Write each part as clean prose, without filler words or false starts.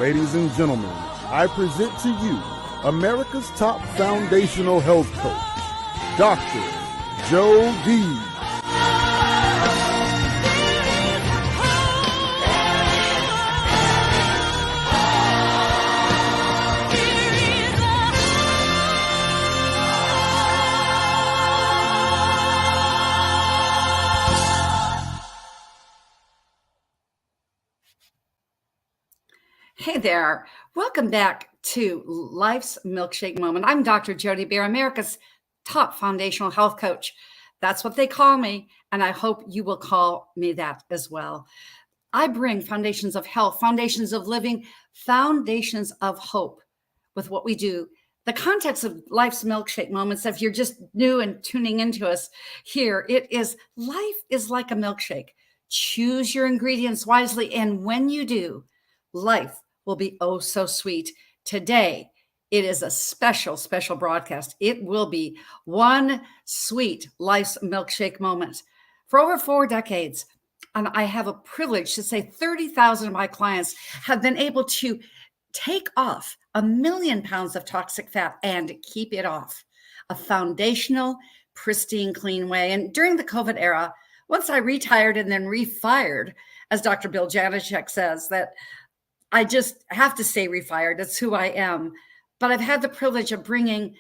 Ladies and gentlemen, I present to you America's top foundational health coach, Dr. Joe D. Hey there. Welcome back to Life's Milkshake Moment. I'm Dr. Jody Bear, America's top foundational health coach. That's what they call me, and I hope you will call me that as well. I bring foundations of health, foundations of living, foundations of hope with what we do. The context of Life's Milkshake Moments, if you're just new and tuning into us here, it is life is like a milkshake. Choose your ingredients wisely, and when you do, life will be oh so sweet. Today, it is a special broadcast. It will be one sweet Life's Milkshake Moment. For over 4 decades, and I have a privilege to say 30,000 of my clients have been able to take off 1 million pounds of toxic fat and keep it off. A foundational, pristine, clean way. And during the COVID era, once I retired and then refired, as Dr. Bill Janicek says, that I just have to stay refired. That's who I am. But I've had the privilege of bringing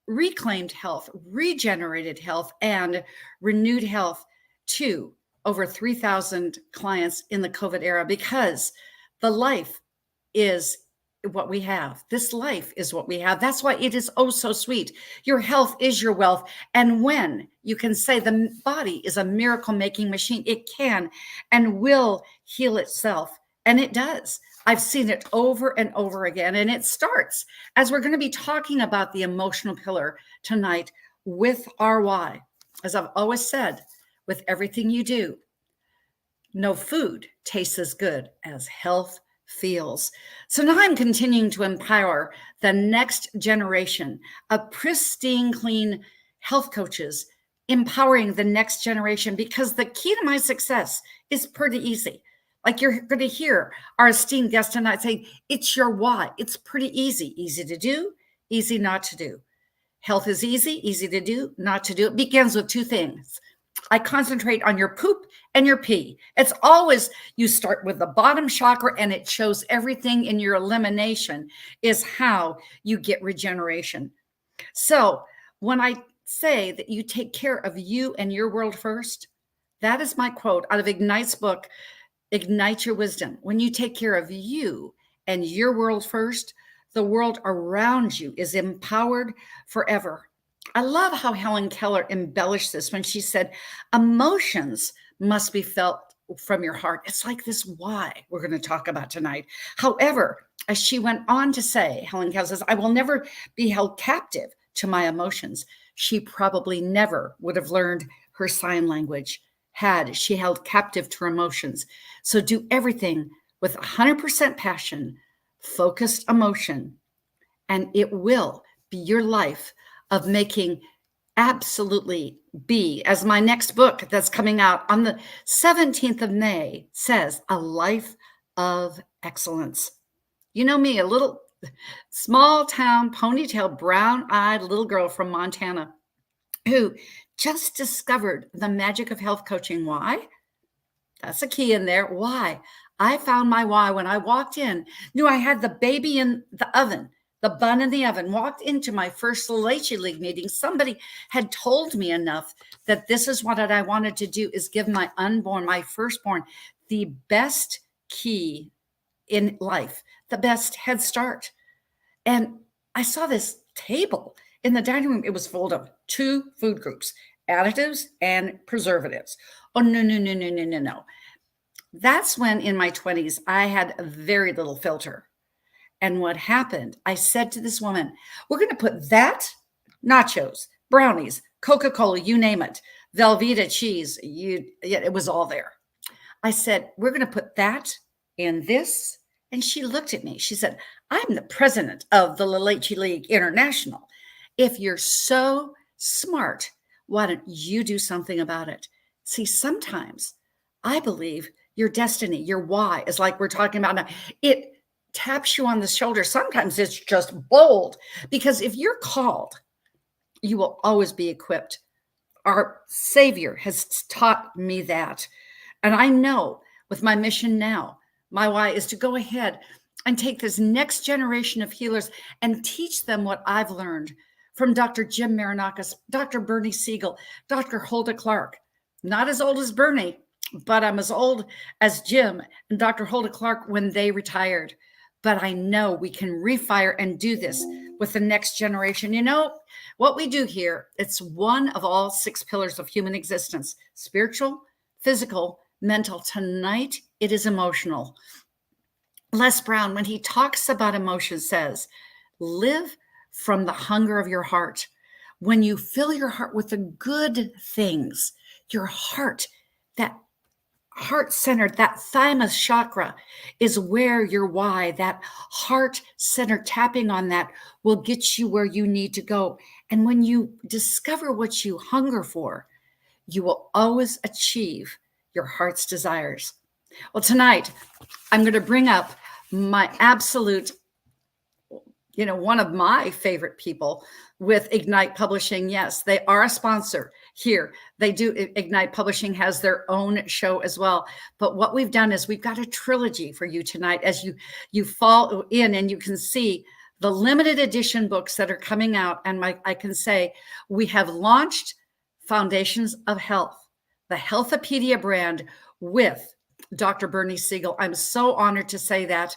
reclaimed health, regenerated health, and renewed health to over 3,000 clients in the COVID era, because the life is what we have. This life is what we have. That's why it is oh so sweet. Your health is your wealth. And when you can say the body is a miracle making machine, it can and will heal itself. And it does. I've seen it over and over again. And it starts, as we're going to be talking about the emotional pillar tonight, with our why. As I've always said, with everything you do, no food tastes as good as health feels. So now I'm continuing to empower the next generation of pristine, clean health coaches, empowering the next generation, because the key to my success is pretty easy. Like you're going to hear our esteemed guest tonight say, it's your why. It's pretty easy. Easy to do, easy not to do. Health is easy to do, not to do. It begins with 2 things. I concentrate on your poop and your pee. It's always, you start with the bottom chakra, and it shows everything in your elimination is how you get regeneration. So when I say that you take care of you and your world first, that is my quote out of Ignite's book, Ignite Your Wisdom. When you take care of you and your world first, the world around you is empowered forever. I love how Helen Keller embellished this when she said, emotions must be felt from your heart. It's like this why we're going to talk about tonight. However, as she went on to say, Helen Keller says, I will never be held captive to my emotions. She probably never would have learned her sign language had she held captive to her emotions. So do everything with 100% passion, focused emotion, and it will be your life of making absolutely be, as my next book that's coming out on the 17th of May says, a life of excellence. You know me, a little small town, ponytail, brown-eyed little girl from Montana who just discovered the magic of health coaching. Why? That's a key in there. Why? I found my why when I walked in, knew I had the baby in the oven, the bun in the oven, walked into my first Leche League meeting. Somebody had told me enough that this is what I wanted to do, is give my unborn, my firstborn, the best key in life, the best head start. And I saw this table in the dining room. It was full of 2 food groups, additives and preservatives. Oh, no. That's when in my 20s, I had very little filter. And what happened, I said to this woman, we're going to put that, nachos, brownies, Coca-Cola, you name it, Velveeta cheese, it was all there. I said, we're going to put that in this. And she looked at me. She said, I'm the president of the Leche League International. If you're so smart, why don't you do something about it? See, sometimes I believe your destiny, your why is like we're talking about now. It taps you on the shoulder. Sometimes it's just bold, because if you're called, you will always be equipped. Our Savior has taught me that. And I know with my mission now, my why is to go ahead and take this next generation of healers and teach them what I've learned from Dr. Jim Marinakis, Dr. Bernie Siegel, Dr. Hulda Clark. Not as old as Bernie, but I'm as old as Jim and Dr. Hulda Clark when they retired. But I know we can refire and do this with the next generation. You know, what we do here, it's one of all 6 pillars of human existence: spiritual, physical, mental. Tonight, it is emotional. Les Brown, when he talks about emotion, says, live from the hunger of your heart. When you fill your heart with the good things, your heart, that heart-centered, that thymus chakra is where your why, that heart-centered tapping on that will get you where you need to go. And when you discover what you hunger for, you will always achieve your heart's desires. Well, tonight, I'm going to bring up my absolute, one of my favorite people with Ignite Publishing. Yes, they are a sponsor here. They do. Ignite Publishing has their own show as well. But what we've done is we've got a trilogy for you tonight as you fall in and you can see the limited edition books that are coming out. And I can say we have launched Foundations of Health, the Healthopedia brand with Dr. Bernie Siegel. I'm so honored to say that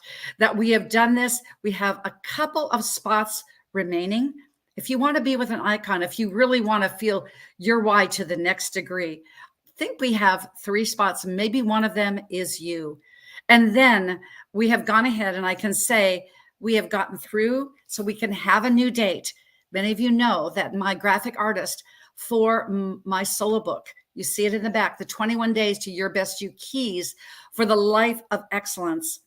we have done this. We have a couple of spots remaining. If you want to be with an icon, if you really want to feel your why to the next degree, I think we have 3 spots. Maybe one of them is you. And then we have gone ahead and I can say we have gotten through so we can have a new date. Many of you know that my graphic artist for my solo book, you see it in the back, the 21 Days to Your Best You Keys for the Life of Excellence.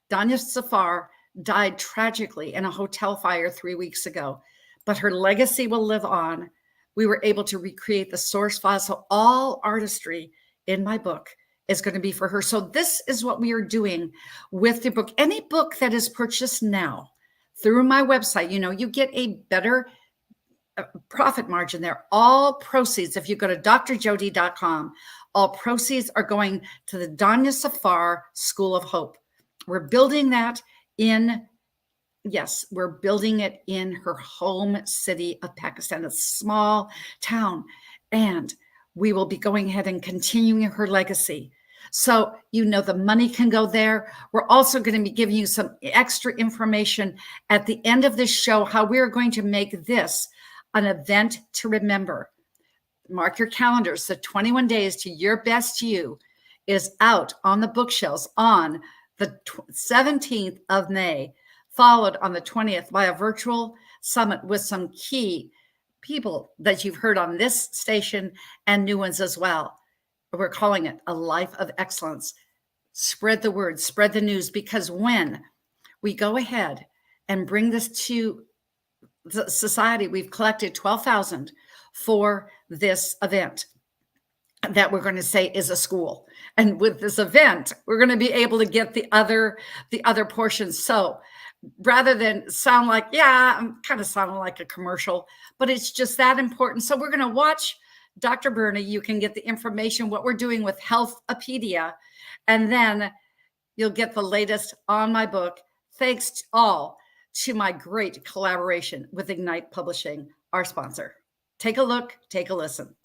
Danya Safar died tragically in a hotel fire 3 weeks ago, but her legacy will live on. We were able to recreate the source file. So all artistry in my book is going to be for her. So this is what we are doing with the book. Any book that is purchased now through my website, you get a better profit margin there. All proceeds, if you go to drjody.com, all proceeds are going to the Danya Safar School of Hope. We're building that we're building it in her home city of Pakistan, a small town. And we will be going ahead and continuing her legacy. So, the money can go there. We're also going to be giving you some extra information at the end of this show, how we're going to make this an event to remember. Mark your calendars. The 21 Days to Your Best You is out on the bookshelves on the 17th of May, followed on the 20th by a virtual summit with some key people that you've heard on this station and new ones as well. We're calling it A Life of Excellence. Spread the word, spread the news, because when we go ahead and bring this to the society, we've collected $12,000 for this event that we're going to say is a school. And with this event, we're going to be able to get the other portions. So rather than sound like, I'm kind of sounding like a commercial, but it's just that important. So we're going to watch Dr. Bernie. You can get the information, what we're doing with Healthopedia, and then you'll get the latest on my book. Thanks to my great collaboration with Ignite Publishing, our sponsor. Take a look, take a listen.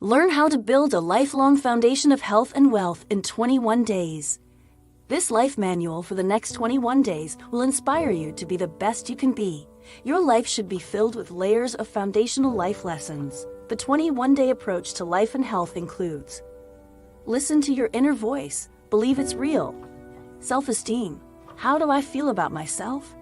Learn how to build a lifelong foundation of health and wealth in 21 days. This life manual for the next 21 days will inspire you to be the best you can be Your life should be filled with layers of foundational life lessons. The 21-day approach to life and health includes: listen to your inner voice, believe it's real. Self-esteem, how do I feel about myself?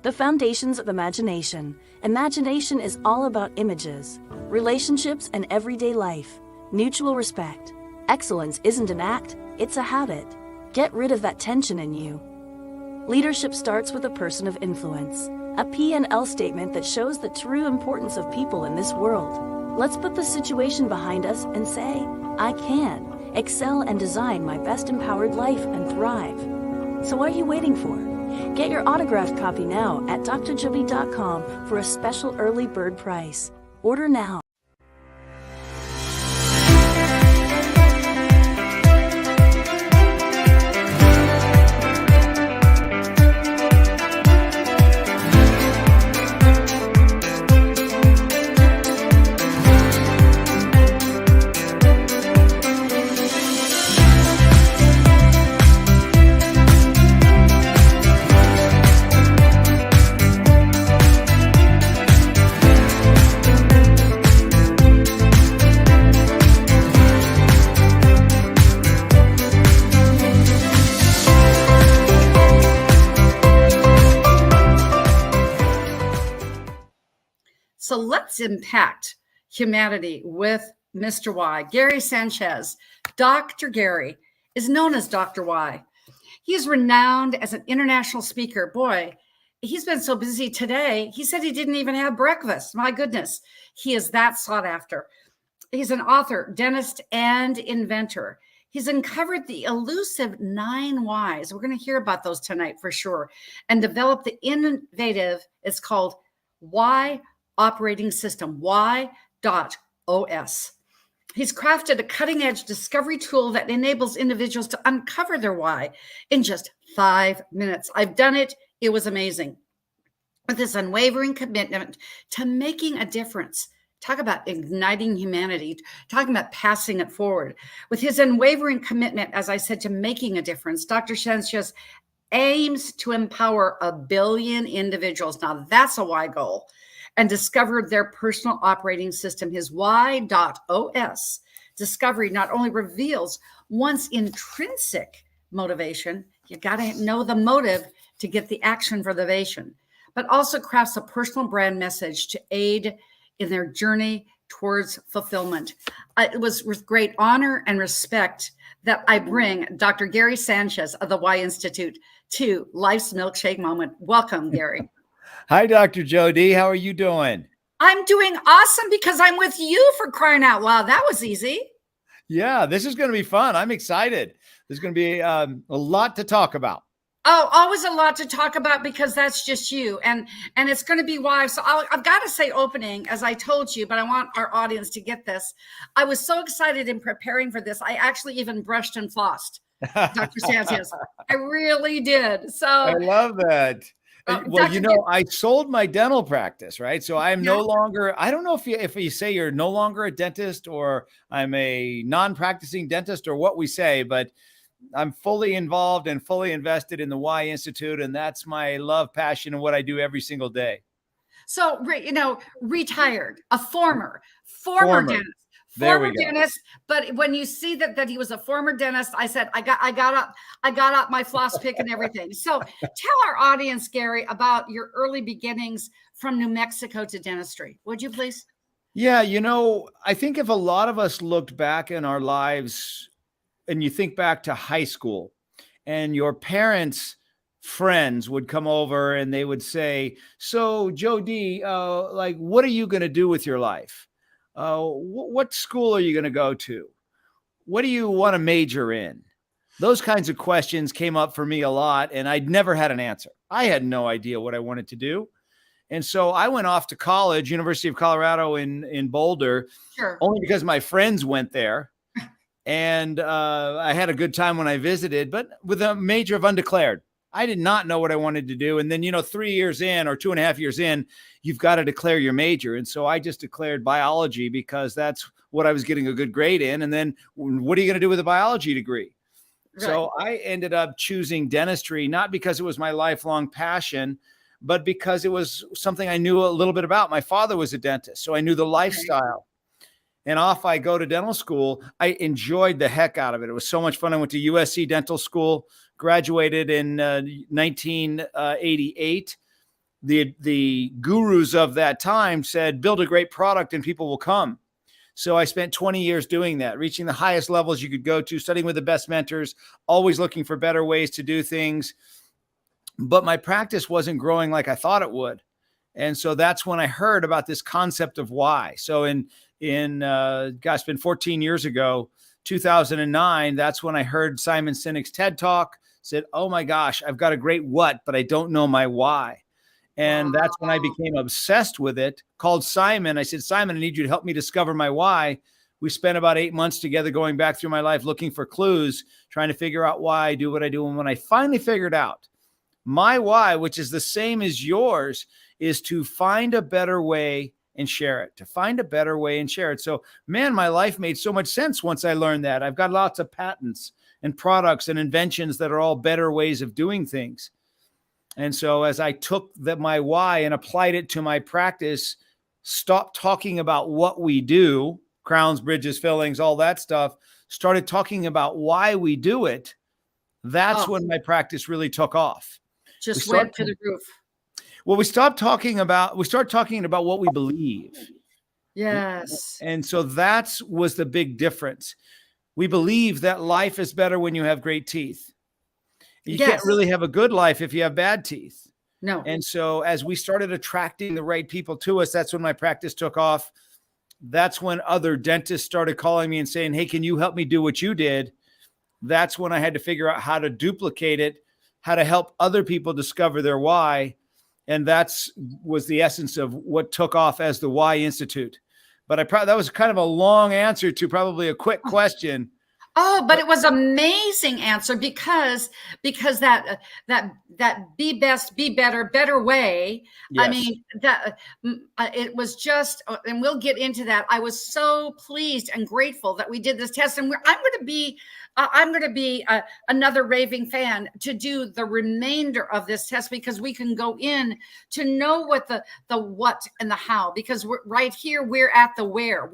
The foundations of imagination. Imagination is all about images, relationships, and everyday life. Mutual respect. Excellence isn't an act, it's a habit. Get rid of that tension in you. Leadership starts with a person of influence. A P&L statement that shows the true importance of people in this world. Let's put the situation behind us and say, I can excel and design my best empowered life and thrive. So what are you waiting for? Get your autographed copy now at drjody.com for a special early bird price. Order now. So let's impact humanity with Mr. Y. Gary Sanchez. Dr. Gary is known as Dr. Y. He is renowned as an international speaker. Boy, he's been so busy today. He said he didn't even have breakfast. My goodness, he is that sought after. He's an author, dentist, and inventor. He's uncovered the elusive 9 whys. We're going to hear about those tonight for sure. And developed the innovative, it's called Y operating system, Y.OS. He's crafted a cutting-edge discovery tool that enables individuals to uncover their why in just 5 minutes. I've done it. It was amazing. With his unwavering commitment to making a difference. Talk about igniting humanity, talking about passing it forward. With his unwavering commitment, as I said, to making a difference, Dr. Sanchez aims to empower 1 billion individuals. Now, that's a why goal. And discovered their personal operating system. His Y.OS discovery not only reveals one's intrinsic motivation, you got to know the motive to get the action for the motivation, but also crafts a personal brand message to aid in their journey towards fulfillment. It was with great honor and respect that I bring Dr. Gary Sanchez of the Y Institute to Life's Milkshake Moment. Welcome, Gary. Hi, Dr. Jody. How are you doing? I'm doing awesome because I'm with you, for crying out loud. That was easy. Yeah, this is going to be fun. I'm excited. There's going to be a lot to talk about. Oh, always a lot to talk about because that's just you. And it's going to be why. So I've got to say opening, as I told you, but I want our audience to get this. I was so excited in preparing for this. I actually even brushed and flossed, Dr. Sanchez. I really did. So I love that. Well, you know, I sold my dental practice, right? So I'm no longer, I don't know if you say you're no longer a dentist or I'm a non-practicing dentist or what we say, but I'm fully involved and fully invested in the Y Institute. And that's my love, passion, and what I do every single day. So, you know, retired, a former dentist. Former dentist, but when you see that he was a former dentist, I said I got up my floss pick and everything. So tell our audience, Gary, about your early beginnings from New Mexico to dentistry. Would you please? Yeah, you know, I think if a lot of us looked back in our lives and you think back to high school and your parents' friends would come over and they would say, so Jody, like, what are you going to do with your life? What school are you going to go to? What do you want to major in? Those kinds of questions came up for me a lot, and I'd never had an answer. I had no idea what I wanted to do. And so I went off to college, University of Colorado in Boulder, only because my friends went there. And I had a good time when I visited, but with a major of undeclared. I did not know what I wanted to do. And then, 3 years in or 2.5 years in, you've got to declare your major. And so I just declared biology because that's what I was getting a good grade in. And then what are you going to do with a biology degree? Right. So I ended up choosing dentistry, not because it was my lifelong passion, but because it was something I knew a little bit about. My father was a dentist, so I knew the lifestyle. And off I go to dental school. I enjoyed the heck out of it. It was so much fun. I went to USC Dental School, graduated in 1988. The gurus of that time said, build a great product and people will come. So I spent 20 years doing that, reaching the highest levels you could go to, studying with the best mentors, always looking for better ways to do things. But my practice wasn't growing like I thought it would. And so that's when I heard about this concept of why. So it's been 14 years ago, 2009, that's when I heard Simon Sinek's TED Talk, said, oh my gosh, I've got a great what, but I don't know my why. And that's when I became obsessed with it. Called Simon. I said, Simon, I need you to help me discover my why. We spent about 8 months together going back through my life, looking for clues, trying to figure out why I do what I do. And when I finally figured out my why, which is the same as yours, is to find a better way and share it, to find a better way and share it. So, man, my life made so much sense once I learned that. I've got lots of patents and products and inventions that are all better ways of doing things. And so as I took my why and applied it to my practice, stopped talking about what we do, crowns, bridges, fillings, all that stuff, started talking about why we do it, that's when my practice really took off. Just went to the roof. Well, we started talking about what we believe. Yes. And so that was the big difference. We believe that life is better when you have great teeth. You can't really have a good life if you have bad teeth. No. And so as we started attracting the right people to us, that's when my practice took off. That's when other dentists started calling me and saying, hey, can you help me do what you did? That's when I had to figure out how to duplicate it, how to help other people discover their why. And was the essence of what took off as the Why Institute. But that was kind of a long answer to probably a quick question. Oh, but it was amazing answer because that be best, be better way. Yes. I mean, that it was just, and we'll get into that. I was so pleased and grateful that we did this test, and I'm going to be another raving fan to do the remainder of this test, because we can go in to know what the what and the how, because we're right here. We're at the where.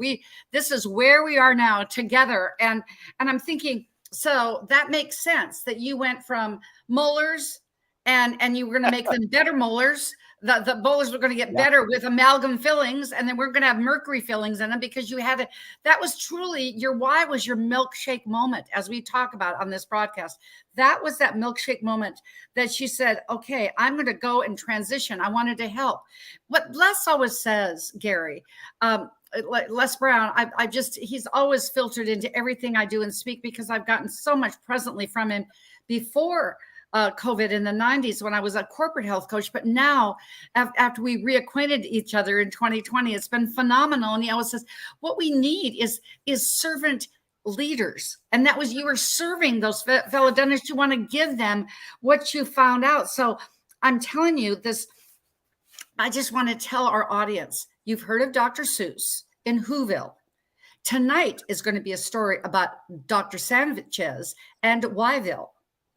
This is where we are now together. And I'm thinking, so that makes sense that you went from molars and you were going to make them better molars. The molars were going to get better with amalgam fillings, and then we're going to have mercury fillings in them, because you had that was truly your why, was your milkshake moment, as we talk about on this broadcast. That was that milkshake moment that she said, okay, I'm going to go and transition. I wanted to help. What Les always says, Gary, Les Brown, he's always filtered into everything I do and speak, because I've gotten so much presently from him before COVID in the 90s when I was a corporate health coach. But now, after we reacquainted each other in 2020, it's been phenomenal. And he always says, what we need is servant leaders. And that was, you were serving those fellow dentists. You want to give them what you found out. So I'm telling you this, I just want to tell our audience, you've heard of Dr. Seuss in Whoville. Tonight is going to be a story about Dr. Sanchez and Whyville.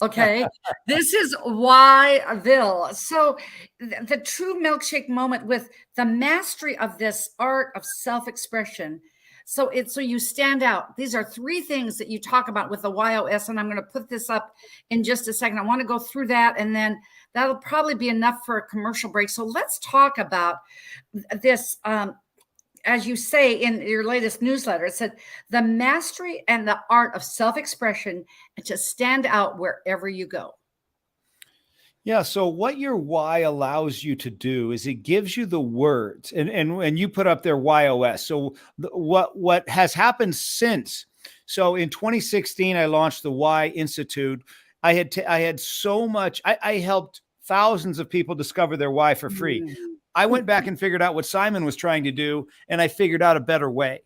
Okay. This is Whyville. So the true milkshake moment with the mastery of this art of self-expression. So you stand out. These are 3 things that you talk about with the YOS, and I'm going to put this up in just a second. I want to go through that, and then that'll probably be enough for a commercial break. So let's talk about this. As you say in your latest newsletter, it said the mastery and the art of self-expression, and to stand out wherever you go. Yeah. So what your why allows you to do is it gives you the words, and you put up there YOS. So what has happened since? So in 2016, I launched the Why Institute. I had so much. I helped thousands of people discover their why for free. Mm-hmm. I went back and figured out what Simon was trying to do, and I figured out a better way.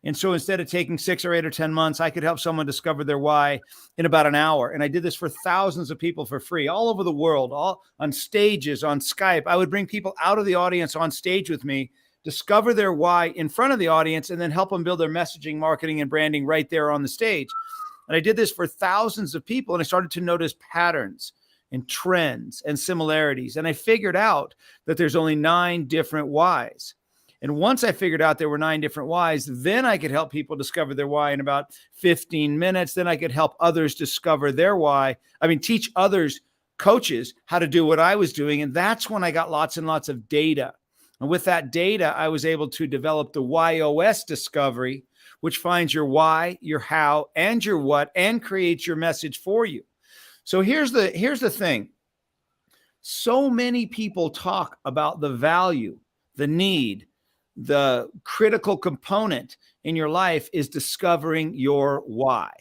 And so instead of taking 6 or 8 or 10 months, I could help someone discover their why in about an hour. And I did this for thousands of people for free, all over the world, all on stages, on Skype. I would bring people out of the audience on stage with me, discover their why in front of the audience, and then help them build their messaging, marketing, and branding right there on the stage. And I did this for thousands of people, and I started to notice patterns. and trends and similarities. And I figured out that there's only 9 different whys. And once I figured out there were 9 different whys, then I could help people discover their why in about 15 minutes. Then I could help others discover their why. Teach others, coaches, how to do what I was doing. And that's when I got lots and lots of data. And with that data, I was able to develop the YOS discovery, which finds your why, your how, and your what, and creates your message for you. So here's the thing. So many people talk about the value, the need, the critical component in your life is discovering your why,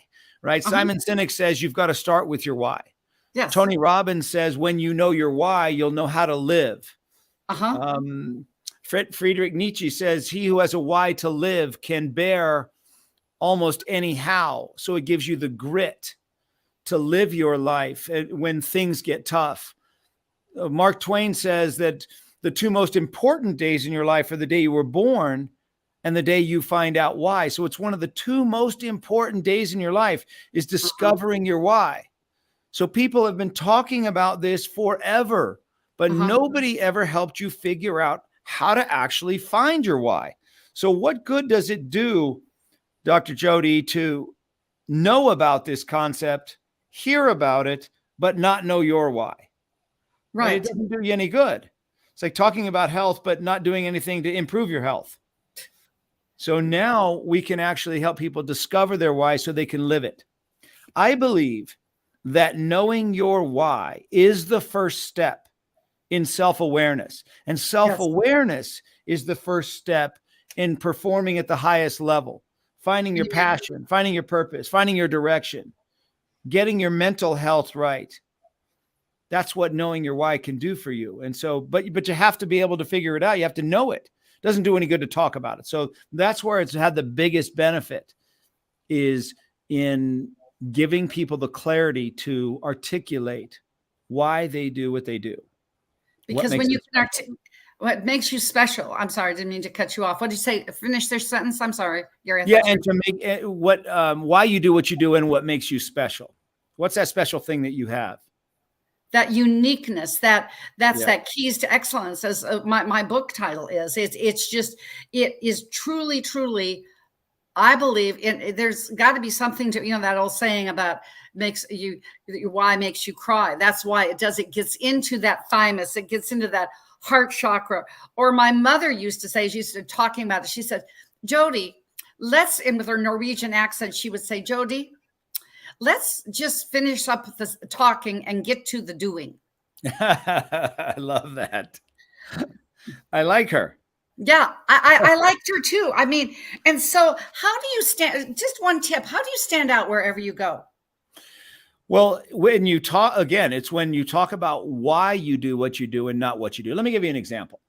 right? Simon Sinek says you've got to start with your why. Yes. Tony Robbins says when you know your why, you'll know how to live. Friedrich Nietzsche says he who has a why to live can bear almost any how. So it gives you the grit to live your life when things get tough. Mark Twain says that the 2 most important days in your life are the day you were born and the day you find out why. So it's one of the 2 most important days in your life is discovering your why. So people have been talking about this forever, but nobody ever helped you figure out how to actually find your why. So what good does it do, Dr. Jody, to know about this concept, hear about it, but not know your why? Right. It doesn't do you any good. It's like talking about health, but not doing anything to improve your health. So now we can actually help people discover their why so they can live it. I believe that knowing your why is the first step in self-awareness. And self-awareness is the first step in performing at the highest level, finding your passion, finding your purpose, finding your direction, getting your mental health right. That's what knowing your why can do for you. And so, but you have to be able to figure it out. You have to know it. It doesn't do any good to talk about it. So that's where it's had the biggest benefit, is in giving people the clarity to articulate why they do what they do. Because when you can what makes you special? I'm sorry, I didn't mean to cut you off. What did you say? Finish their sentence. I'm sorry. And to make why you do what you do and what makes you special. What's that special thing that you have? That uniqueness, that keys to excellence, as my book title is. It is truly, I believe there's got to be something to, that old saying about why makes you cry. That's why it does. It gets into that thymus. It gets into that heart chakra. Or my mother used to say, she used to talking about it. She said, Jody, and with her Norwegian accent, she would say, Jody, let's just finish up the talking and get to the doing. I love that. I like her. Yeah, I liked her too. And so how do you stand? Just one tip. How do you stand out wherever you go? Well, when you talk, again, it's when you talk about why you do what you do and not what you do. Let me give you an example.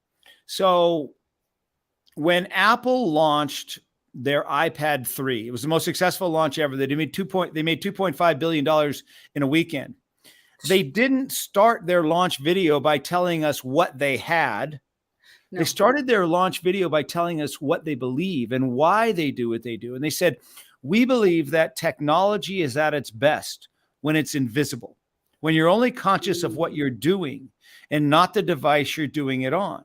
So when Apple launched their iPad 3, it was the most successful launch ever. They made $2.5 billion in a weekend. They didn't start their launch video by telling us what they had. No. They started their launch video by telling us what they believe and why they do what they do. And they said, we believe that technology is at its best when it's invisible, when you're only conscious of what you're doing and not the device you're doing it on.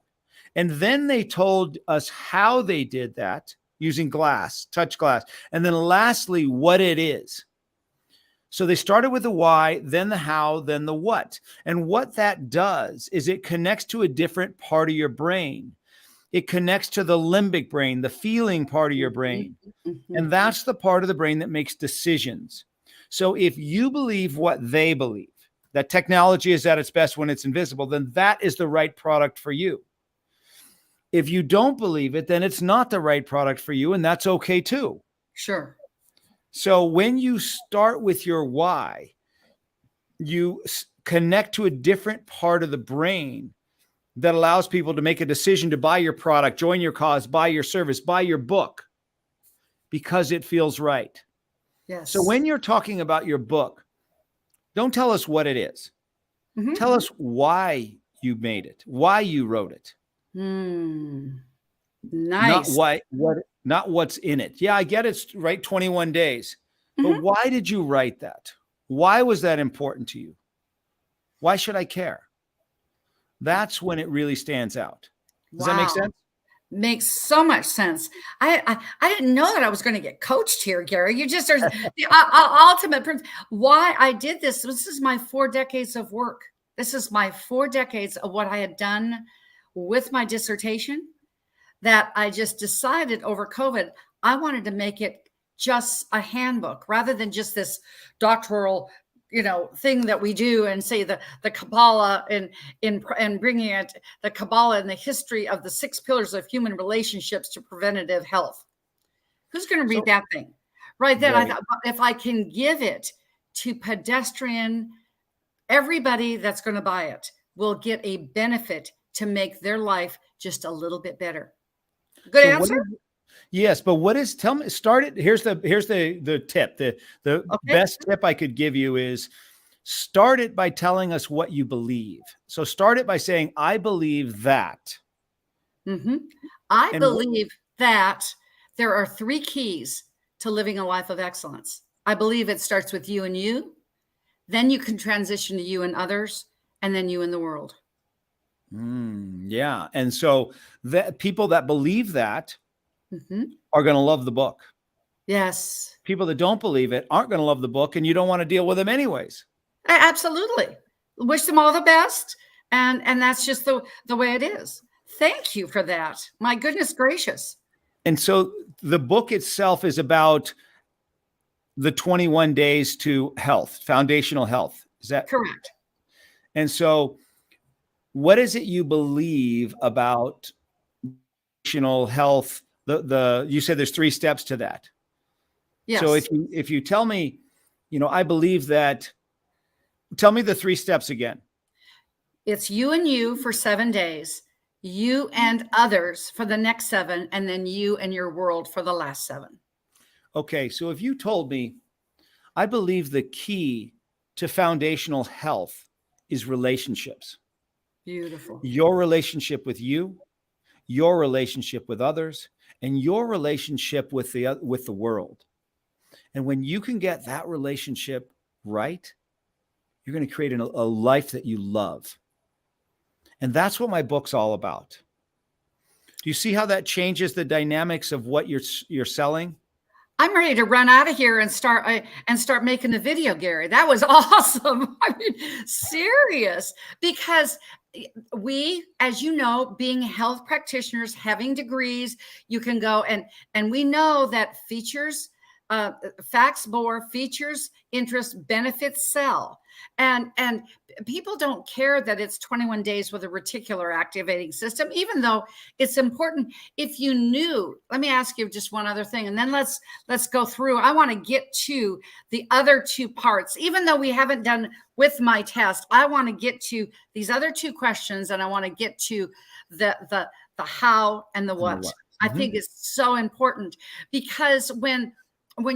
And then they told us how they did that using glass, touch glass. And then lastly, what it is. So they started with the why, then the how, then the what. And what that does is it connects to a different part of your brain. It connects to the limbic brain, the feeling part of your brain. Mm-hmm. And that's the part of the brain that makes decisions. So if you believe what they believe, that technology is at its best when it's invisible, then that is the right product for you. If you don't believe it, then it's not the right product for you, and that's okay too. Sure. So when you start with your why, you connect to a different part of the brain that allows people to make a decision to buy your product, join your cause, buy your service, buy your book, because it feels right. Yes. So when you're talking about your book, don't tell us what it is. Mm-hmm. Tell us why you made it, why you wrote it. Nice. Not what's in it. Yeah, I get it's right, 21 days. Mm-hmm. But why did you write that? Why was that important to you? why should I care? That's when it really stands out. Does that make sense? Makes so much sense. I didn't know that I was going to get coached here, Gary. You just are the ultimate proof. Why I did this. This is my 4 decades of work. This is my 4 decades of what I had done with my dissertation, that I just decided over COVID, I wanted to make it just a handbook rather than just this doctoral, thing that we do and say the Kabbalah and bringing it, the Kabbalah and the history of the 6 pillars of human relationships to preventative health. Who's going to read that thing? Right then, I thought, if I can give it to pedestrian, everybody that's going to buy it will get a benefit to make their life just a little bit better. Good answer? Yes, but tell me, start it. Here's the tip. The best tip I could give you is start it by telling us what you believe. So start it by saying, I believe that. Mm-hmm. I believe that there are 3 keys to living a life of excellence. I believe it starts with you and you. Then you can transition to you and others, and then you and the world. Yeah. And so that people that believe that are going to love the book. Yes. People that don't believe it aren't going to love the book, and you don't want to deal with them anyways. Absolutely. Wish them all the best. And that's just the way it is. Thank you for that. My goodness gracious. And so the book itself is about the 21 days to health, foundational health. Is that correct? And so what is it you believe about foundational health? You said there's 3 steps to that. Yes. So if you tell me, I believe that, tell me the 3 steps again. It's you and you for 7 days, you and others for the next 7, and then you and your world for the last 7. Okay. So if you told me, I believe the key to foundational health is relationships. Beautiful. Your relationship with you, your relationship with others, and your relationship with the world. And when you can get that relationship right, you're going to create a life that you love. And that's what my book's all about. Do you see how that changes the dynamics of what you're selling? I'm ready to run out of here and start making the video, Gary. That was awesome. I mean, serious, because we, as you know, being health practitioners, having degrees, you can go and we know that features, facts bore, features, interest, benefits sell. And people don't care that it's 21 days with a reticular activating system, even though it's important. If you knew, let me ask you just one other thing, and then let's go through. I want to get to the other 2 parts, even though we haven't done with my test. I want to get to these other 2 questions, and I want to get to the how and the what. I think is so important, because when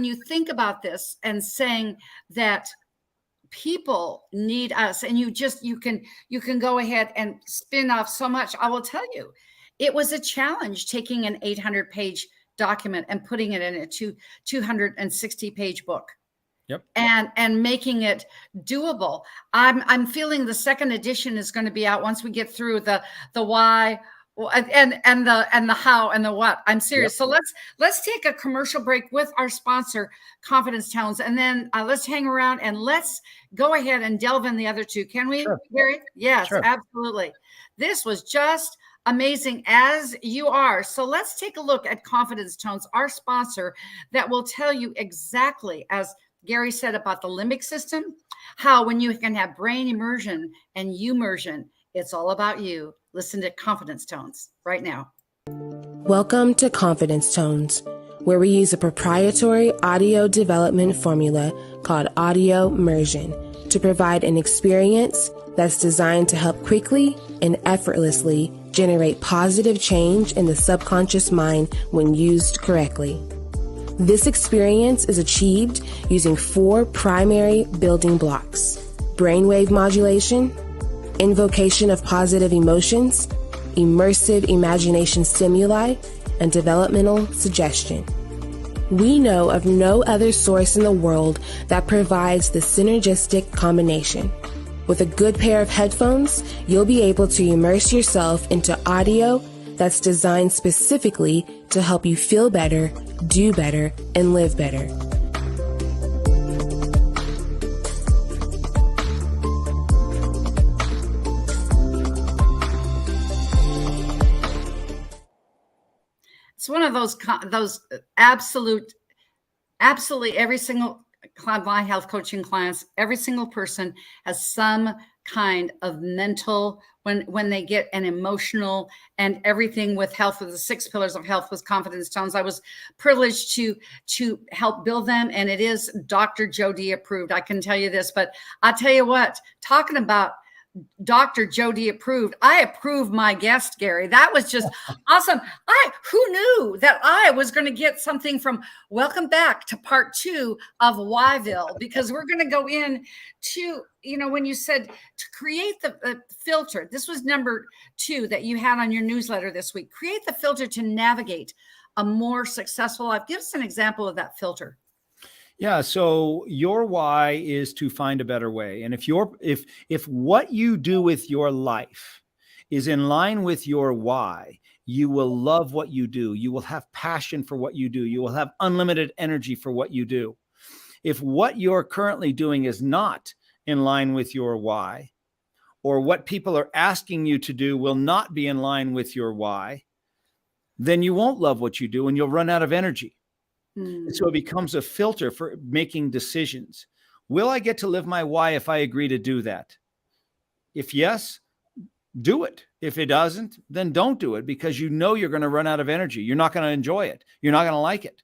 you think about this and saying that people need us, and you can go ahead and spin off so much. I will tell you, it was a challenge taking an 800-page document and putting it in a 260-page book. Yep. And making it doable. I'm feeling the 2nd edition is going to be out once we get through the why and the how and the what. I'm serious. Yep. So let's take a commercial break with our sponsor, Confidence Tones, and then let's hang around and let's go ahead and delve in the other 2. Can we, Sure. Gary? Yes, Sure. Absolutely. This was just amazing, as you are. So let's take a look at Confidence Tones, our sponsor, that will tell you exactly, as Gary said, about the limbic system, how when you can have brain immersion and immersion, it's all about you. Listen to Confidence Tones right now. Welcome to Confidence Tones, where we use a proprietary audio development formula called audio immersion to provide an experience that's designed to help quickly and effortlessly generate positive change in the subconscious mind when used correctly. This experience is achieved using 4 primary building blocks: brainwave modulation, invocation of positive emotions, immersive imagination stimuli, and developmental suggestion. We know of no other source in the world that provides the synergistic combination. With a good pair of headphones, you'll be able to immerse yourself into audio that's designed specifically to help you feel better, do better, and live better. It's one of those absolutely every single my health coaching clients, every single person has some kind of mental when they get an emotional and everything with health, with the 6 pillars of health with confidence tones. I was privileged to help build them, and it is Dr. Jody approved. I can tell you this, but I'll tell you what, talking about Dr. Jody approved. I approved my guest, Gary. That was just awesome. Who knew that I was going to get something from welcome back to part 2 of Whyville, because we're going to go in to, when you said to create the filter, this was number 2 that you had on your newsletter this week. Create the filter to navigate a more successful life. Give us an example of that filter. Yeah. So your why is to find a better way. And if what you do with your life is in line with your why, you will love what you do. You will have passion for what you do. You will have unlimited energy for what you do. If what you're currently doing is not in line with your why, or what people are asking you to do will not be in line with your why, then you won't love what you do and you'll run out of energy. And so it becomes a filter for making decisions. Will I get to live my why if I agree to do that? If yes, do it. If it doesn't, then don't do it, because you're going to run out of energy. You're not going to enjoy it. You're not going to like it.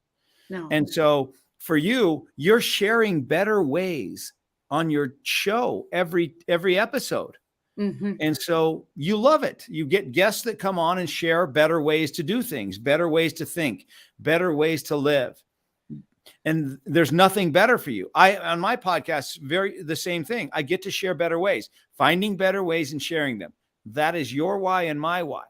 No. And so for you, you're sharing better ways on your show every episode. Mm-hmm. And so you love it. You get guests that come on and share better ways to do things, better ways to think, better ways to live. And there's nothing better for you. On my podcast, the same thing. I get to share better ways, finding better ways and sharing them. That is your why and my why.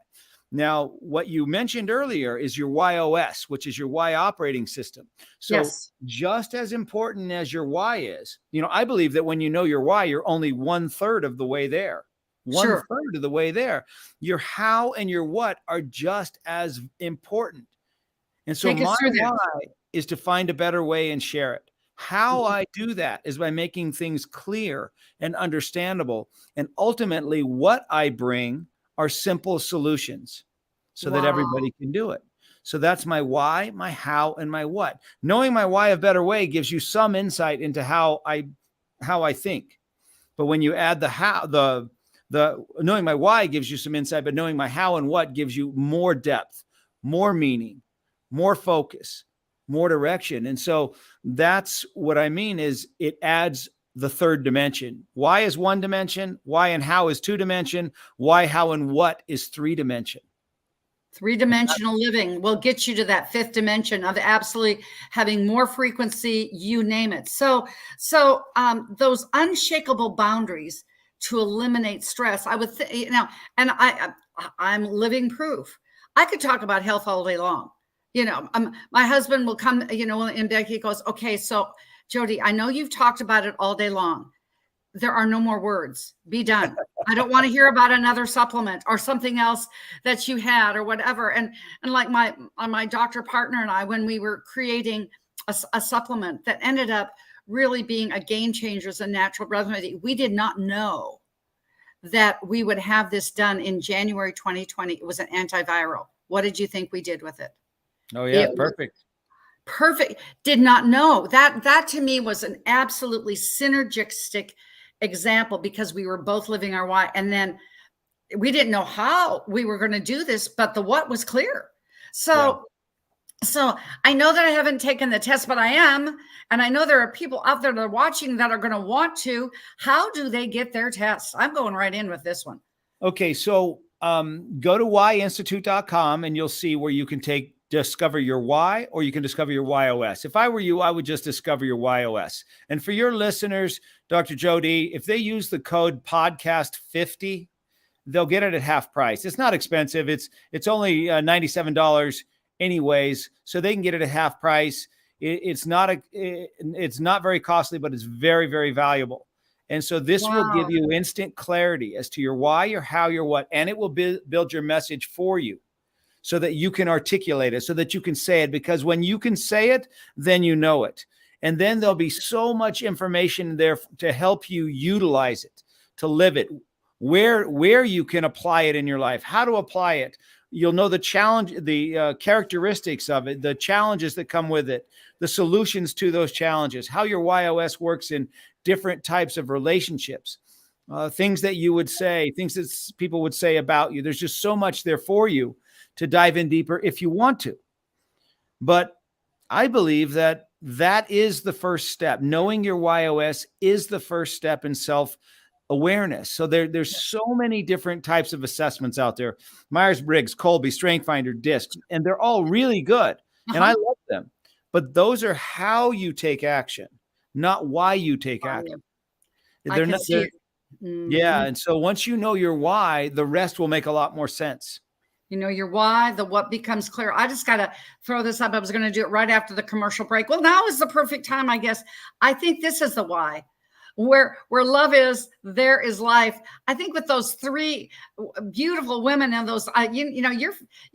Now, what you mentioned earlier is your YOS, which is your why operating system. So yes. Just as important as your why is, I believe that when you know your why, you're only 1/3 of the way there. Sure. 1/3 of the way there. Your how and your what are just as important. And so my why is to find a better way and share it. How I do that is by making things clear and understandable. And ultimately, what I bring are simple solutions so that everybody can do it. So that's my why, my how, and my what. Knowing my why a better way gives you some insight into how I think. But when you add the how, the knowing my why gives you some insight, but knowing my how and what gives you more depth, more meaning, more focus, more direction. And so that's what I mean is it adds the 3rd dimension. Why is 1 dimension? Why and how is 2 dimension? Why, how, and what is 3 dimension? 3-dimensional living will get you to that 5th dimension of absolutely having more frequency, you name it. So those unshakable boundaries to eliminate stress, I would and I'm living proof. I could talk about health all day long. My husband will come, and Becky goes, okay, so Jody, I know you've talked about it all day long. There are no more words. Be done. I don't want to hear about another supplement or something else that you had or whatever. And like my doctor partner and I, when we were creating a supplement that ended up really being a game changer as a natural remedy, we did not know that we would have this done in January 2020. It was an antiviral. What did you think we did with it? Oh yeah, perfect. Did not know that to me was an absolutely synergistic example, because we were both living our why, and then we didn't know how we were going to do this, but the what was clear. So I know that I haven't taken the test, but I am, and I know there are people out there that are watching that are going to want to. How do they get their tests? I'm going right in with this one. Okay, so go to whyinstitute.com and you'll see where you can discover your why, or you can discover your YOS. If I were you, I would just discover your YOS. And for your listeners, Dr. Jody, if they use the code podcast50, they'll get it at half price. It's not expensive. It's only $97 anyways, so they can get it at half price. It's not very costly, but it's very, very valuable. And so this will give you instant clarity as to your why, your how, your what, and it will build your message for you so that you can articulate it, so that you can say it, because when you can say it, then you know it. And then there'll be so much information there to help you utilize it, to live it, where you can apply it in your life, how to apply it. You'll know the challenge, the characteristics of it, the challenges that come with it, the solutions to those challenges, how your YOS works in different types of relationships, things that you would say, things that people would say about you. There's just so much there for you to dive in deeper if you want to. But I believe that is the first step. Knowing your YOS is the first step in self-awareness. So there's so many different types of assessments out there. Myers-Briggs, Kolbe, StrengthsFinder, DISC, and they're all really good. And I love them. But those are how you take action, not why you take action. They're not. Yeah. And so once you know your why, the rest will make a lot more sense. You know your why, the what becomes clear. I just got to throw this up. I was going to do it right after the commercial break. Well, now is the perfect time, I guess. I think this is the why. Where love is, there is life. I think with those three beautiful women and those, you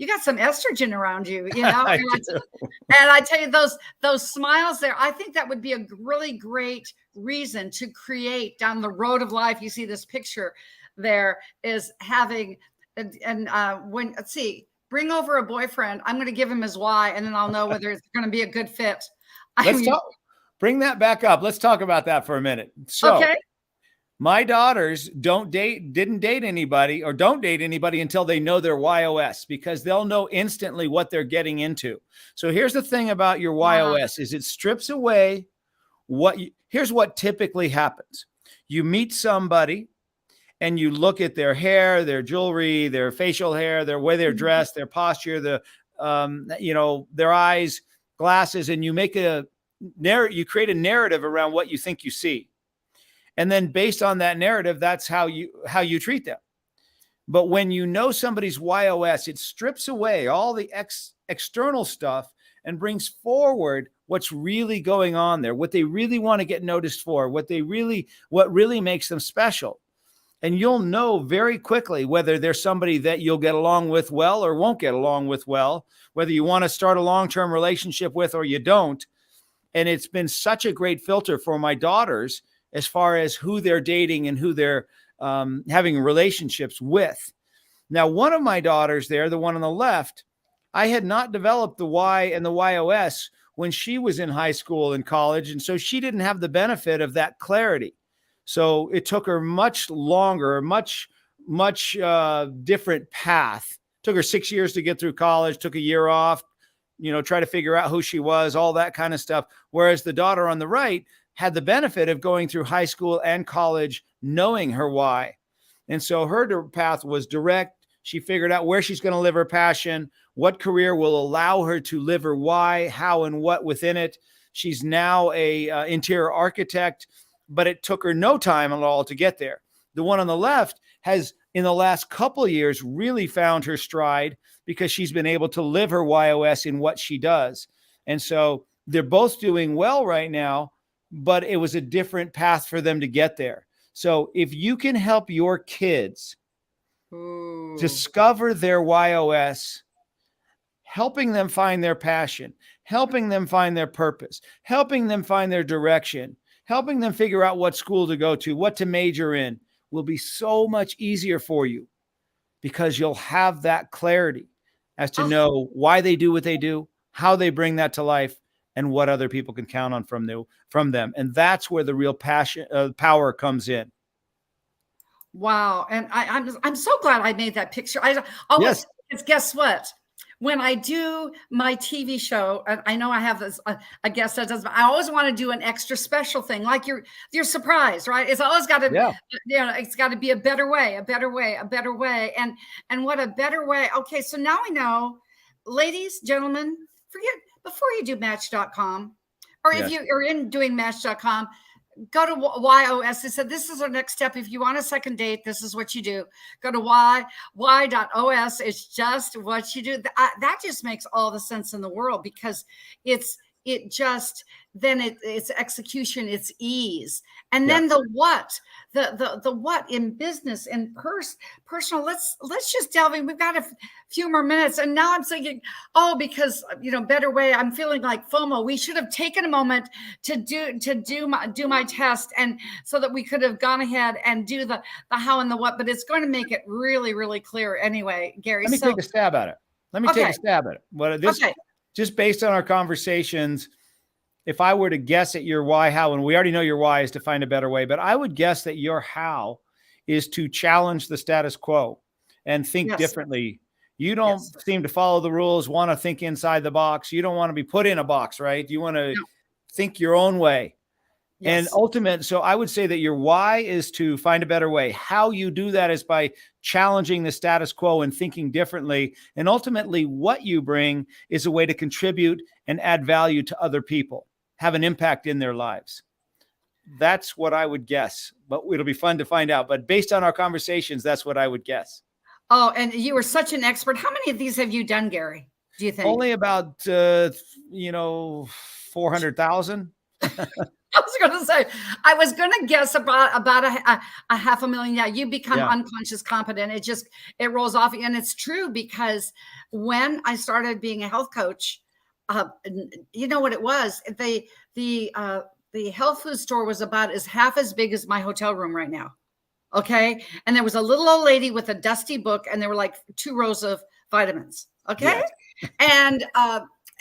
got some estrogen around you, and I tell you, those smiles there, I think that would be a really great reason to create down the road of life. You see this picture there is having, when, let's see, bring over a boyfriend. I'm going to give him his why, and then I'll know whether it's going to be a good fit. Bring that back up. Let's talk about that for a minute. So okay. My daughters didn't date anybody or don't date anybody until they know their YOS, because they'll know instantly what they're getting into. So here's the thing about your YOS is it strips away here's what typically happens. You meet somebody and you look at their hair, their jewelry, their facial hair, their way they're dressed, their posture, their eyes, glasses, and you create a narrative around what you think you see. And then based on that narrative, that's how you treat them. But when you know somebody's YOS, it strips away all the external stuff and brings forward what's really going on there, what they really want to get noticed for, what really makes them special. And you'll know very quickly whether there's somebody that you'll get along with well or won't get along with well, whether you want to start a long-term relationship with or you don't. And it's been such a great filter for my daughters as far as who they're dating and who they're having relationships with. Now, one of my daughters there, the one on the left, I had not developed the Y and the YOS when she was in high school and college. And so she didn't have the benefit of that clarity. So it took her much longer, much different path. It took her 6 years to get through college, took a year off, try to figure out who she was, all that kind of stuff. Whereas the daughter on the right had the benefit of going through high school and college, knowing her why. And so her path was direct. She figured out where she's going to live her passion, what career will allow her to live her why, how and what within it. She's now a interior architect, but it took her no time at all to get there. The one on the left has, in the last couple of years, really found her stride because she's been able to live her YOS in what she does. And so they're both doing well right now, but it was a different path for them to get there. So if you can help your kids discover their YOS, helping them find their passion, helping them find their purpose, helping them find their direction, helping them figure out what school to go to, what to major in, will be so much easier for you because you'll have that clarity as to know why they do what they do, how they bring that to life, and what other people can count on from them. And that's where the real passion, power comes in. Wow. And I'm so glad I made that picture. I always, guess what? When I do my TV show, I know I have this a guest that does. I always want to do an extra special thing, like your surprise, right? It's always got to, it's got to be a better way, and what a better way. Okay, so now we know, ladies, gentlemen, before you do Match.com, or if you are in doing Match.com, go to YOS. They said, this is our next step. If you want a second date, this is what you do. Go to Y.os. It's just what you do. That just makes all the sense in the world because it's it just, then it's execution, it's ease. And Yeah. then the what, the what in business and personal, let's just delve in. We've got a few more minutes. And now I'm thinking, because, better way, I'm feeling like FOMO. We should have taken a moment to do my test. And so that we could have gone ahead and do the how and the what, but it's going to make it really, really clear anyway, Gary. Let me take a stab at it. Okay. Just based on our conversations, if I were to guess at your why, how, and we already know your why is to find a better way, but I would guess that your how is to challenge the status quo and think differently. You don't seem to follow the rules, want to think inside the box. You don't want to be put in a box, right? You want to think your own way. And so I would say that your why is to find a better way. How you do that is by challenging the status quo and thinking differently. And ultimately, what you bring is a way to contribute and add value to other people, have an impact in their lives. That's what I would guess, but it'll be fun to find out. But based on our conversations, that's what I would guess. Oh, and you were such an expert. How many of these have you done, Gary? Do you think? Only about, 400,000. I was going to say, I was going to guess about a 500,000. Yeah, you become unconscious competent. It rolls off. And it's true, because when I started being a health coach, you know what it was? The health food store was about half as big as my hotel room right now. Okay. And there was a little old lady with a dusty book, and there were like 2 rows of vitamins. Okay. Yes.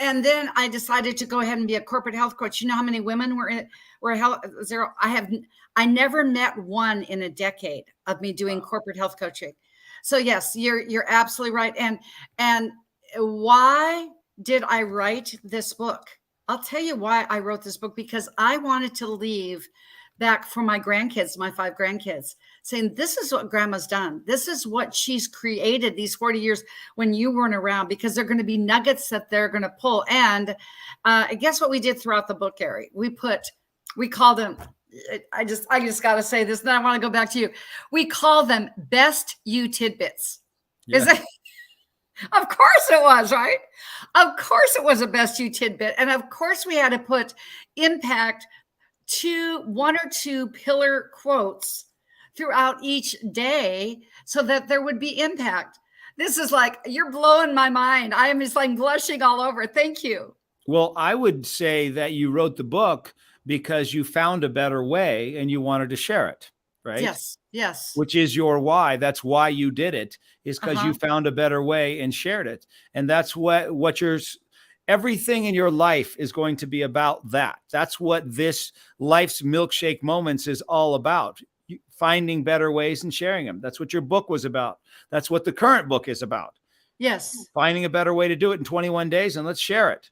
And then I decided to go ahead and be a corporate health coach. You know how many women were health? Zero. I never met one in a decade of me doing corporate health coaching. So yes, you're absolutely right. And why did I write this book? I'll tell you why I wrote this book, because I wanted to leave back for my grandkids, my 5 grandkids, saying, this is what grandma's done. This is what she's created these 40 years when you weren't around, because they're going to be nuggets that they're going to pull. And guess what we did throughout the book, Gary? We called them, I just got to say this, and I want to go back to you. We call them best you tidbits. Yeah. Of course it was, right? Of course it was a best you tidbit. And of course we had to put impact to 1 or 2 pillar quotes throughout each day so that there would be impact. This is like, you're blowing my mind. I am just like blushing all over. Thank you. Well, I would say that you wrote the book because you found a better way and you wanted to share it, right? Yes. Which is your why. That's why you did it, is because you found a better way and shared it. And that's what everything in your life is going to be about that. That's what this Life's Milkshake Moments is all about. Finding better ways and sharing them. That's what your book was about. That's what the current book is about. Yes. Finding a better way to do it in 21 days, and let's share it.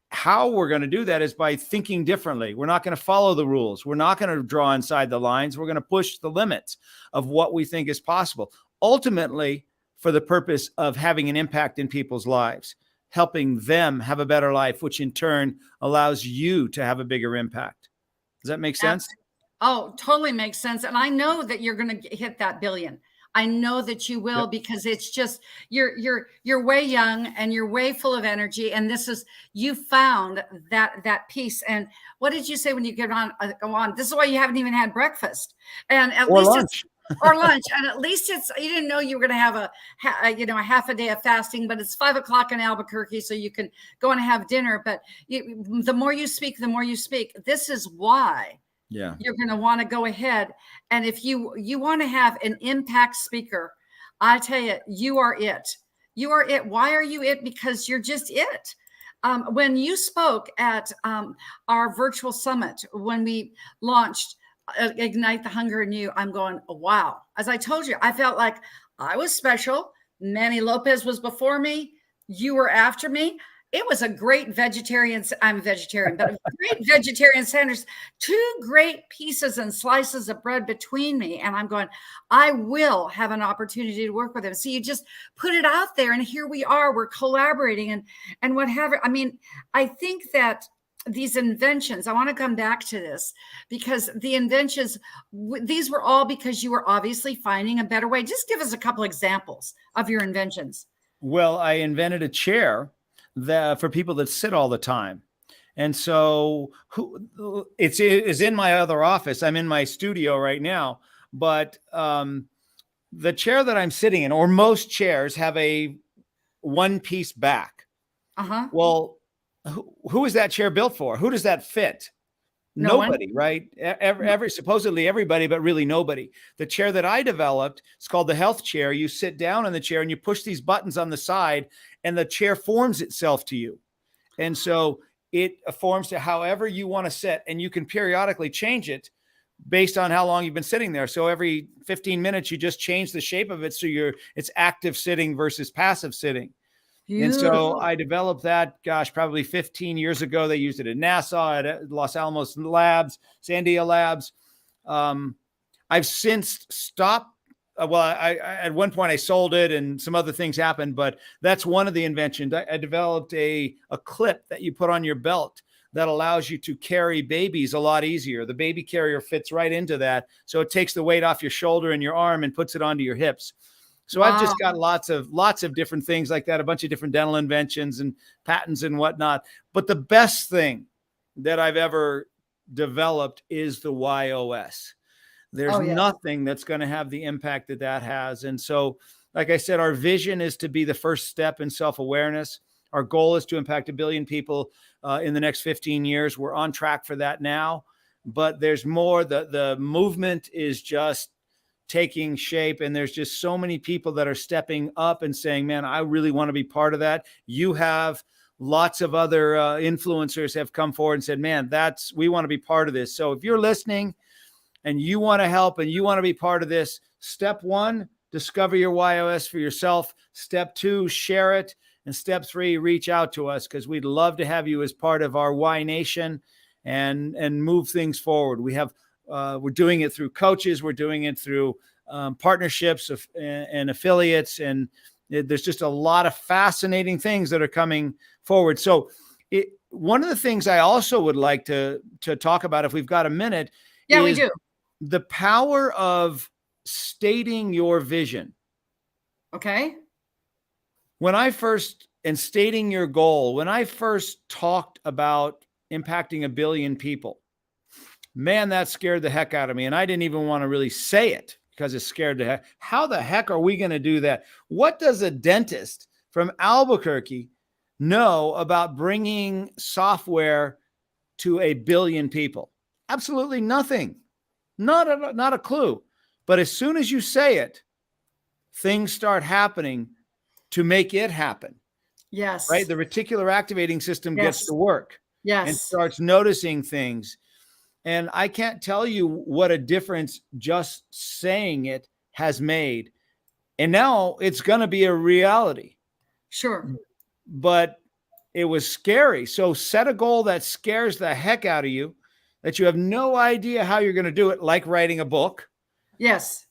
How we're going to do that is by thinking differently. We're not going to follow the rules. We're not going to draw inside the lines. We're going to push the limits of what we think is possible, ultimately for the purpose of having an impact in people's lives, helping them have a better life, which in turn allows you to have a bigger impact. Does that make sense? Oh, totally makes sense. And I know that you're going to hit that billion. I know that you will, because it's just, you're way young and you're way full of energy. And you found that piece. And what did you say when you get on, go on? This is why you haven't even had breakfast. And at least lunch. Or lunch. And at least you didn't know you were going to have a half a day of fasting, but it's 5 o'clock in Albuquerque. So you can go and have dinner. But the more you speak, the more you speak. This is why you're going to want to go ahead. And if you want to have an impact speaker, I tell you, you are it. You are it. Why are you it? Because you're just it. When you spoke at our virtual summit, when we launched Ignite the Hunger in You, I'm going, oh, wow. As I told you, I felt like I was special. Manny Lopez was before me. You were after me. It was a great vegetarian. I'm a vegetarian, but a great vegetarian sandwich, 2 great pieces and slices of bread between me. And I'm going, I will have an opportunity to work with him. So you just put it out there, and here we are, we're collaborating and whatever. I mean, I think that these inventions, I want to come back to this, because the inventions, these were all because you were obviously finding a better way. Just give us a couple examples of your inventions. Well, I invented a chair for people that sit all the time. And so it is in my other office. I'm in my studio right now, but the chair that I'm sitting in, or most chairs, have a one-piece back. Well, who is that chair built for? Who does that fit? No Nobody, one. right? Supposedly everybody, but really nobody. The chair that I developed, it's called the health chair. You sit down in the chair and you push these buttons on the side, and the chair forms itself to you. And so it forms to however you want to sit, and you can periodically change it based on how long you've been sitting there. So every 15 minutes, you just change the shape of it. So it's active sitting versus passive sitting. Beautiful. And so I developed that, probably 15 years ago. They used it at NASA, at Los Alamos Labs, Sandia Labs. I've since stopped. I at one point I sold it and some other things happened, but that's one of the inventions. I developed a clip that you put on your belt that allows you to carry babies a lot easier. The baby carrier fits right into that. So it takes the weight off your shoulder and your arm and puts it onto your hips. So I've just got lots of different things like that, a bunch of different dental inventions and patents and whatnot. But the best thing that I've ever developed is the YOS. There's nothing that's going to have the impact that has. And so, like I said, our vision is to be the first step in self-awareness. Our goal is to impact 1 billion people in the next 15 years. We're on track for that now, but there's more. The movement is just taking shape, and there's just so many people that are stepping up and saying, man, I really want to be part of that. You have lots of other influencers have come forward and said, man, we want to be part of this. So if you're listening and you want to help and you want to be part of this, step 1, discover your YOS for yourself. Step 2, share it. And step 3, reach out to us, because we'd love to have you as part of our Y Nation and move things forward. We're doing it through coaches. We're doing it through partnerships and affiliates. And there's just a lot of fascinating things that are coming forward. So one of the things I also would like to talk about, if we've got a minute, is we do. The power of stating your vision. Okay. Stating your goal, when I first talked about impacting 1 billion people, man, that scared the heck out of me. And I didn't even want to really say it because it scared the heck. How the heck are we going to do that? What does a dentist from Albuquerque know about bringing software to 1 billion people? Absolutely nothing. Not a clue. But as soon as you say it, things start happening to make it happen. Yes. Right? The reticular activating system gets to work. Yes. And starts noticing things. And I can't tell you what a difference just saying it has made. And now it's going to be a reality. Sure. But it was scary. So set a goal that scares the heck out of you, that you have no idea how you're going to do it, like writing a book. Yes.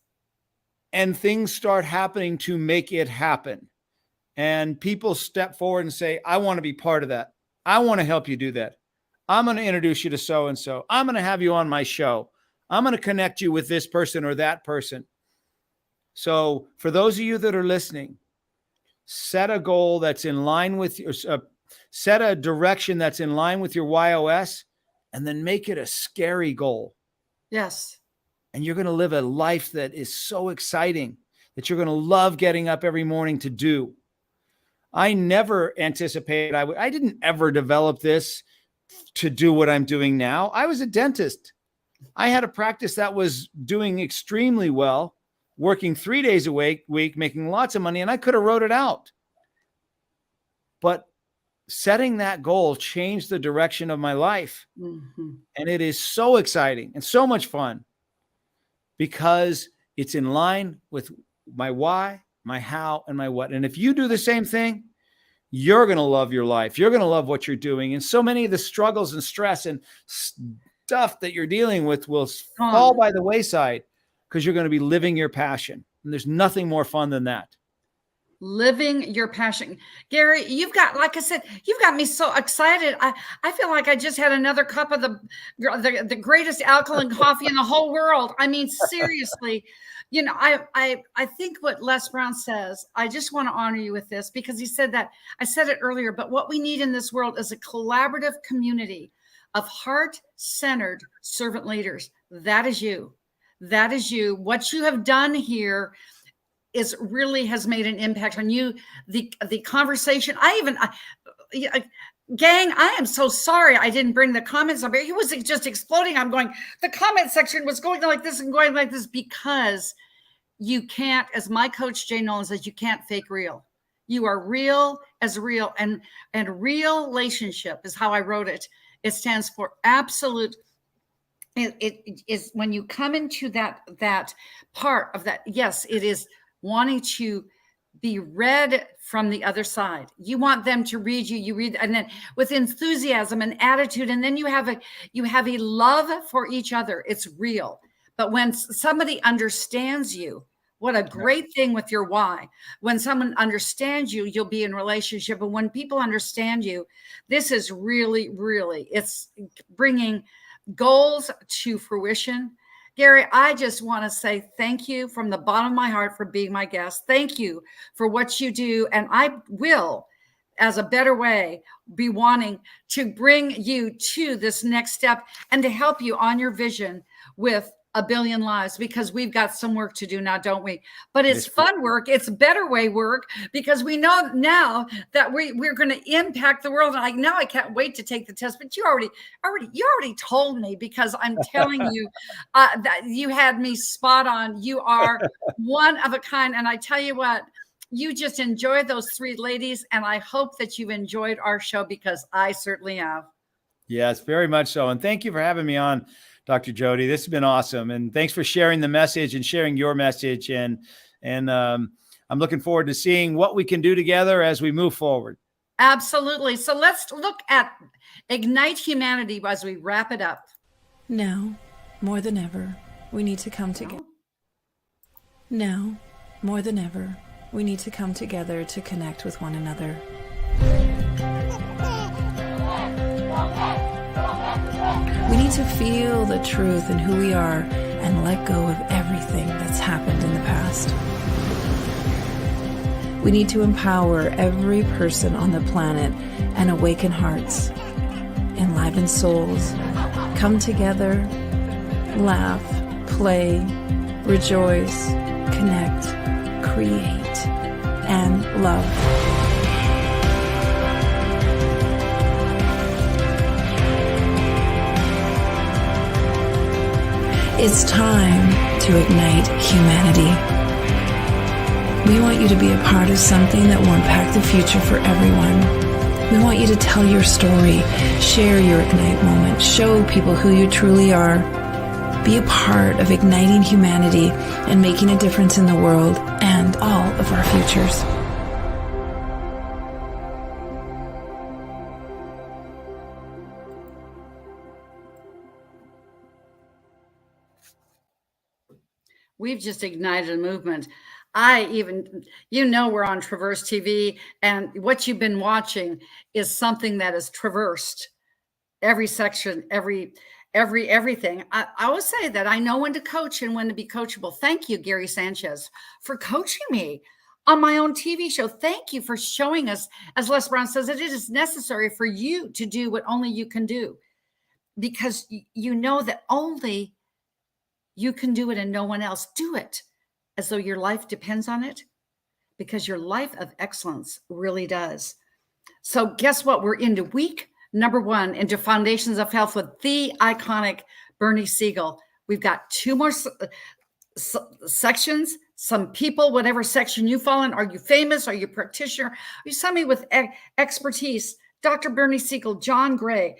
And things start happening to make it happen. And people step forward and say, I want to be part of that. I want to help you do that. I'm going to introduce you to so-and-so. I'm going to have you on my show. I'm going to connect you with this person or that person. So for those of you that are listening, set a goal that's in line with your, set a direction that's in line with your YOS, and then make it a scary goal. Yes. And you're going to live a life that is so exciting that you're going to love getting up every morning to do. I never anticipated, I didn't ever develop this to do what I'm doing now. I was a dentist. I had a practice that was doing extremely well, working 3 days a week, making lots of money, and I could have wrote it out. But setting that goal changed the direction of my life. Mm-hmm. And it is so exciting and so much fun because it's in line with my why, my how, and my what. And if you do the same thing, you're going to love your life. You're going to love what you're doing. And so many of the struggles and stress and stuff that you're dealing with will fall by the wayside because you're going to be living your passion. And there's nothing more fun than that. Living your passion. Gary, you've got, like I said, you've got me so excited. I feel like I just had another cup of the greatest alkaline coffee in the whole world. I mean, seriously, You know, I think what Les Brown says, I just want to honor you with this, because he said that, I said it earlier, but what we need in this world is a collaborative community of heart-centered servant leaders. That is you. That is you. What you have done here is really has made an impact on you. The conversation, gang, I am so sorry I didn't bring the comments up here. He was just exploding. I'm going, the comment section was going like this and going like this, because you can't, as my coach Jay Nolan says, you can't fake real. You are real as real, and real relationship is how I wrote it. It stands for absolute. It is when you come into that part of that. Yes, it is wanting to be read from the other side. You want them to read you. You read, and then with enthusiasm and attitude, and then you have a love for each other. It's real. But when somebody understands you, what a great thing with your why. When someone understands you, you'll be in relationship. And when people understand you, this is really, really, it's bringing goals to fruition. Gary, I just want to say thank you from the bottom of my heart for being my guest. Thank you for what you do. And I will, as a better way, be wanting to bring you to this next step and to help you on your vision with a billion lives, because we've got some work to do now, don't we? But it's fun work. It's better way work, because we know now that we're going to impact the world. And I can't wait to take the test. But you already told me, because I'm telling you that you had me spot on. You are one of a kind. And I tell you what, you just enjoyed those three ladies. And I hope that you've enjoyed our show, because I certainly have. Yes, very much so. And thank you for having me on, Dr. Jody. This has been awesome. And thanks for sharing the message and sharing your message. And I'm looking forward to seeing what we can do together as we move forward. Absolutely. So let's look at Ignite Humanity as we wrap it up. Now, more than ever, we need to come together. Now, more than ever, we need to come together to connect with one another. We need to feel the truth in who we are and let go of everything that's happened in the past. We need to empower every person on the planet and awaken hearts, enliven souls, come together, laugh, play, rejoice, connect, create, and love. It's time to ignite humanity. We want you to be a part of something that will impact the future for everyone. We want you to tell your story, share your Ignite moment, show people who you truly are. Be a part of igniting humanity and making a difference in the world and all of our futures. We've just ignited a movement. We're on Traverse TV, and what you've been watching is something that has traversed every section, everything. I will say that I know when to coach and when to be coachable. Thank you, Gary Sanchez, for coaching me on my own TV show. Thank you for showing us, as Les Brown says, that it is necessary for you to do what only you can do, because you know that only you can do it and no one else. Do it as though your life depends on it, because your life of excellence really does. So guess what? We're into week number 1 into Foundations of Health with the iconic Bernie Siegel. We've got 2 more sections. Some people, whatever section you fall in, are you famous? Are you a practitioner? Are you somebody with expertise? Dr. Bernie Siegel, John Gray,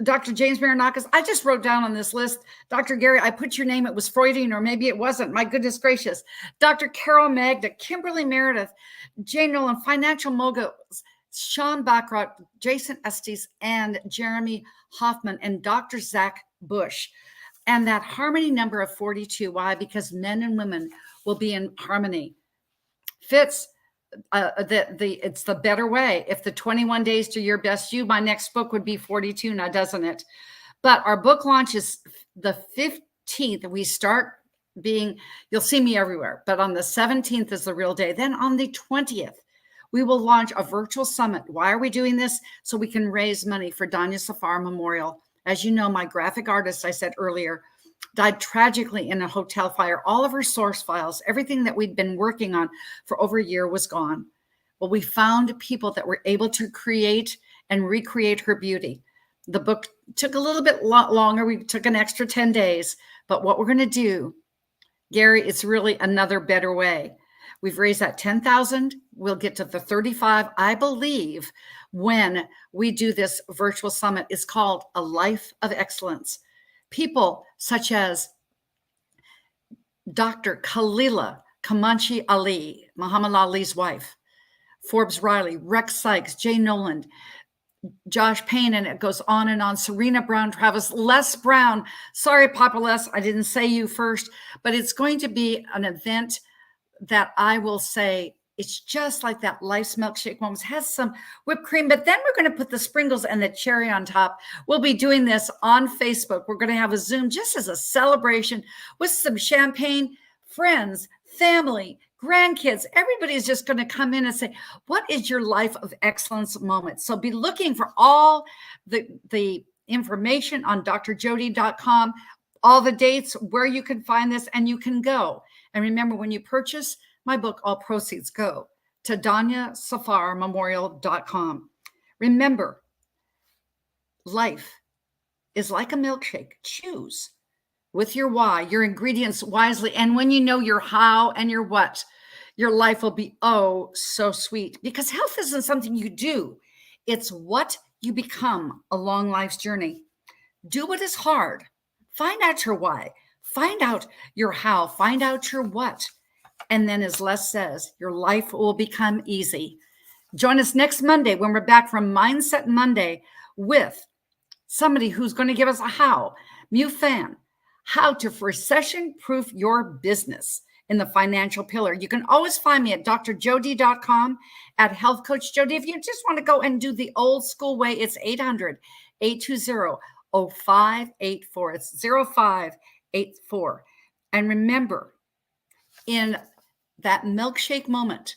Dr. James Marinakis. I just wrote down on this list, Dr. Gary, I put your name, it was Freudian, or maybe it wasn't. My goodness gracious. Dr. Carol Magda, Kimberly Meredith, Jane Nolan, financial moguls, Sean Baccarat, Jason Estes, and Jeremy Hoffman, and Dr. Zach Bush. And that harmony number of 42. Why? Because men and women will be in harmony. Fits. It's the better way. If the 21 days to your best you, my next book would be 42 now, doesn't it? But our book launch is the 15th. We start being, you'll see me everywhere, but on the 17th is the real day. Then on the 20th, we will launch a virtual summit. Why are we doing this? So we can raise money for Danya Safar Memorial. As you know, my graphic artist, I said earlier, died tragically in a hotel fire. All of her source files, everything that we'd been working on for over a year was gone. Well, we found people that were able to create and recreate her beauty. The book took a little bit longer. We took an extra 10 days. But what we're going to do, Gary, it's really another better way. We've raised that 10,000. We'll get to the 35, I believe, when we do this virtual summit. It's called A Life of Excellence. People such as Dr. Khalila Kamanchi Ali, Muhammad Ali's wife, Forbes Riley, Rex Sykes, Jay Noland, Josh Payne, and it goes on and on. Serena Brown, Travis, Les Brown. Sorry, Papa Les, I didn't say you first, but it's going to be an event that I will say it's just like that Life's Milkshake Moments. Has some whipped cream, but then we're going to put the sprinkles and the cherry on top. We'll be doing this on Facebook. We're going to have a Zoom just as a celebration with some champagne, friends, family, grandkids. Everybody's just going to come in and say, what is your life of excellence moment? So be looking for all the information on drjody.com, all the dates, where you can find this, and you can go. And remember, when you purchase my book, all proceeds go to DanyaSafarMemorial.com. Remember, life is like a milkshake. Choose with your why, your ingredients wisely. And when you know your how and your what, your life will be oh so sweet. Because health isn't something you do. It's what you become along life's journey. Do what is hard. Find out your why. Find out your how. Find out your what. And then, as Les says, your life will become easy. Join us next Monday when we're back from Mindset Monday with somebody who's going to give us a how. Mu Fan, how to recession-proof your business in the financial pillar. You can always find me at drjody.com, at Health Coach Jody. If you just want to go and do the old school way, it's 800-820-0584. It's 0584. And remember, in that milkshake moment,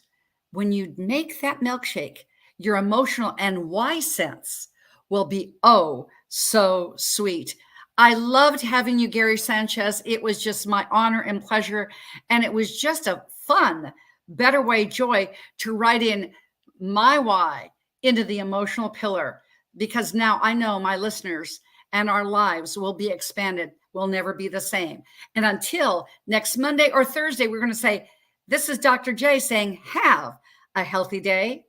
when you make that milkshake, your emotional and why sense will be oh so sweet. I loved having you, Gary Sanchez. It was just my honor and pleasure. And it was just a fun, better way, joy to write in my why into the emotional pillar, because now I know my listeners and our lives will be expanded, will never be the same. And until next Monday or Thursday, we're going to say, this is Dr. J saying, have a healthy day.